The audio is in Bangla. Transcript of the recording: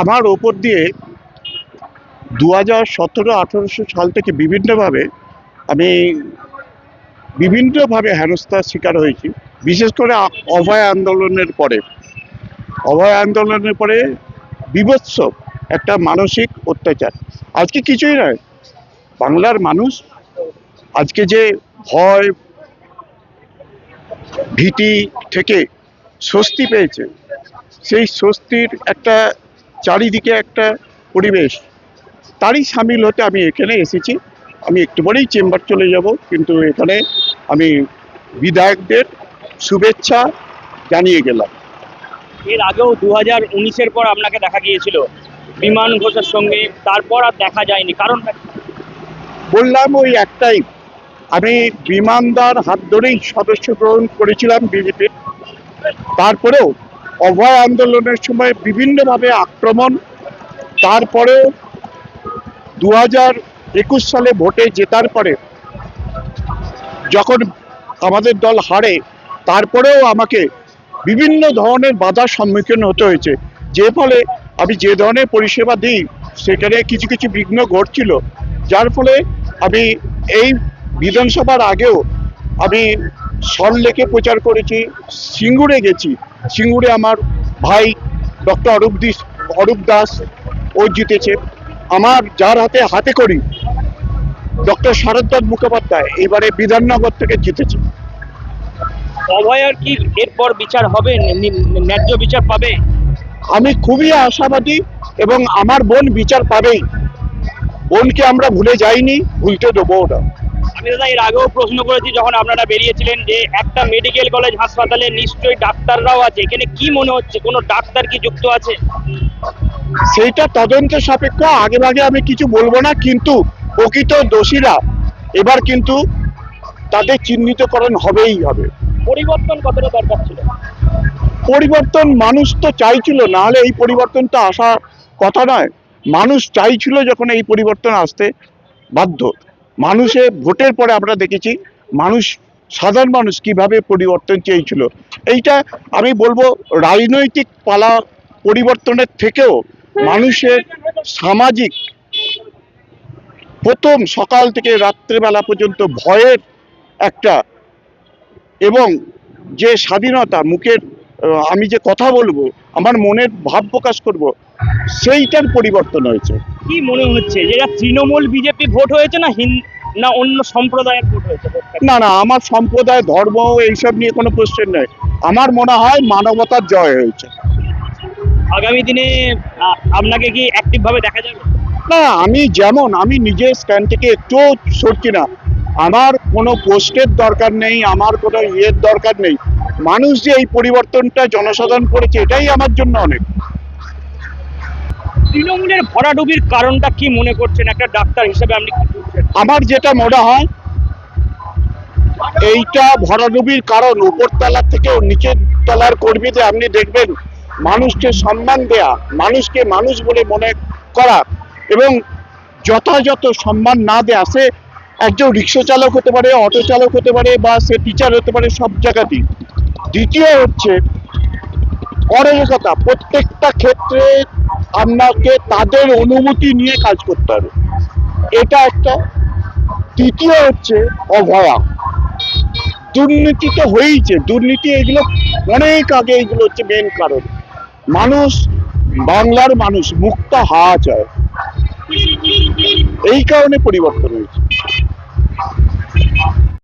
আমার ওপর দিয়ে 2017-1800 সাল থেকে বিভিন্নভাবে হেনস্থার শিকার হয়েছি। বিশেষ করে অভয় আন্দোলনের পরে বীভৎস একটা মানসিক অত্যাচার। আজকে কিছুই নয়, বাংলার মানুষ আজকে যে ভয় ভীতি থেকে স্বস্তি পেয়েছে, সেই স্বস্তির একটা চারিদিকে একটা পরিবেশ, তারই সামিল হতে আমি এখানে এসেছি। আমি একটু পরেই চেম্বার চলে যাব, কিন্তু এখানে আমি বিধায়কদের শুভেচ্ছা জানিয়ে গেলাম। এর আগেও 2019-এর পর আপনাকে দেখা গিয়েছিল বিমান ঘোষের সঙ্গে, তারপর আর দেখা যায়নি, কারণ বললাম ওই একটাই, আমি বিমানদার হাত ধরেই সদস্য গ্রহণ করেছিলাম বিজেপির। তারপরেও অভয় আন্দোলনের সময় বিভিন্নভাবে আক্রমণ, তারপরেও 2021 সালে ভোটে জেতার পরে যখন আমাদের দল হারে, তারপরেও আমাকে বিভিন্ন ধরনের বাধার সম্মুখীন হতে হয়েছে, যে ফলে আমি যে ধরনের পরিষেবা দিই সেখানে কিছু কিছু বিঘ্ন ঘটছিল, যার ফলে আমি এই বিধানসভার আগেও আমি সল্টলেকে প্রচার করেছি, সিঙ্গুরে গেছি। সিঙ্গুরে আমার ভাই ডক্টর অরূপ দাস ও জিতেছে। আমার যার হাতে করি ডক্টর শারদ মুখোপাধ্যায় এবারে বিধাননগর থেকে জিতেছে। অভয়ার কি এরপর বিচার হবে, ন্যায্য বিচার পাবে? আমি খুবই আশাবাদী এবং আমার বোন বিচার পাবেই। বোনকে আমরা ভুলে যাইনি, ভুলতে দেবো না। আমি দাদা এর আগেও প্রশ্ন করেছি যখন আপনারা বেরিয়েছিলেন যে একটা মেডিকেল কলেজ হাসপাতালে নিশ্চয়ই ডাক্তাররাও আছে, এখানে কি মনে হচ্ছে কোনো ডাক্তার কি যুক্ত আছে? সেইটা তদন্ত সাপেক্ষ, আগে আমি কিছু বলবো না, কিন্তু প্রকৃত দোষীরা এবার কিন্তু তাদের চিহ্নিতকরণ হবেই হবে। পরিবর্তন কতটা দরকার ছিল? পরিবর্তন মানুষ তো চাইছিল, না হলে এই পরিবর্তনটা আসা কথা নয়। মানুষ চাইছিল যখন এই পরিবর্তন আসতে বাধ্য। মানুষের ভোটের পরে আমরা দেখেছি সাধারণ মানুষ কিভাবে পরিবর্তন চেয়েছিল। এইটা আমি বলবো রাজনৈতিক পরিবর্তনের থেকেও মানুষের সামাজিক, প্রথম সকাল থেকে রাত্রেবেলা পর্যন্ত ভয়ের একটা, এবং যে স্বাধীনতা, মুখের আমি যে কথা বলবো, আমার মনের ভাব প্রকাশ করব, সেইটার পরিবর্তন হয়েছে। কি মনে হচ্ছে যেটা তৃণমূল বিজেপি ভোট হয়েছে না অন্য সম্প্রদায়ের ভোট হয়েছে? না, আমার সম্প্রদায়, ধর্ম এইসব নিয়ে কোনো কোশ্চেন নেই। আমার মনে হয় মানবতার জয় হয়েছে। আগামী দিনে আপনাকে কি অ্যাক্টিভ ভাবে দেখা যাবে? না, আমি নিজের স্ট্যান্ড থেকে একটুও সরছি না। আমার কোনো পোস্টের দরকার নেই, আমার কোনো দরকার নেই। মানুষ যে এই পরিবর্তনটা জনসাধারণ করেছে, এটাই আমার জন্য অনেক। তৃণমূলের ভরাডুবির কারণটা কি মনে করছেন একটা ডাক্তার হিসেবে, আপনি কি বলছেন? আমার যেটা মনে হয়, এইটা ভরাডুবির কারণ উপরতলা থেকে নিচের তলার কর্মীদের। আপনি দেখবেন মানুষকে সম্মান দেয়া, মানুষকে মানুষ বলে মনে করা, এবং যথাযথ সম্মান না দেয়া, সে একজন রিক্সা চালক হতে পারে, অটো চালক হতে পারে, বা সে টিচার হতে পারে, সব জায়গাতেই। দ্বিতীয় হচ্ছে অরাজকতা, প্রত্যেকটা ক্ষেত্রে আপনাকে তাদের অনুমতি নিয়ে কাজ করতে হবে, এটা একটা। তৃতীয় হচ্ছে অভয়া, দুর্নীতি তো হয়েইছে, দুর্নীতি এগুলো অনেক আগে, এগুলো হচ্ছে মেন কারণ। বাংলার মানুষ মুক্ত হাওয়া চায়, এই কারণে পরিবর্তন হয়েছে।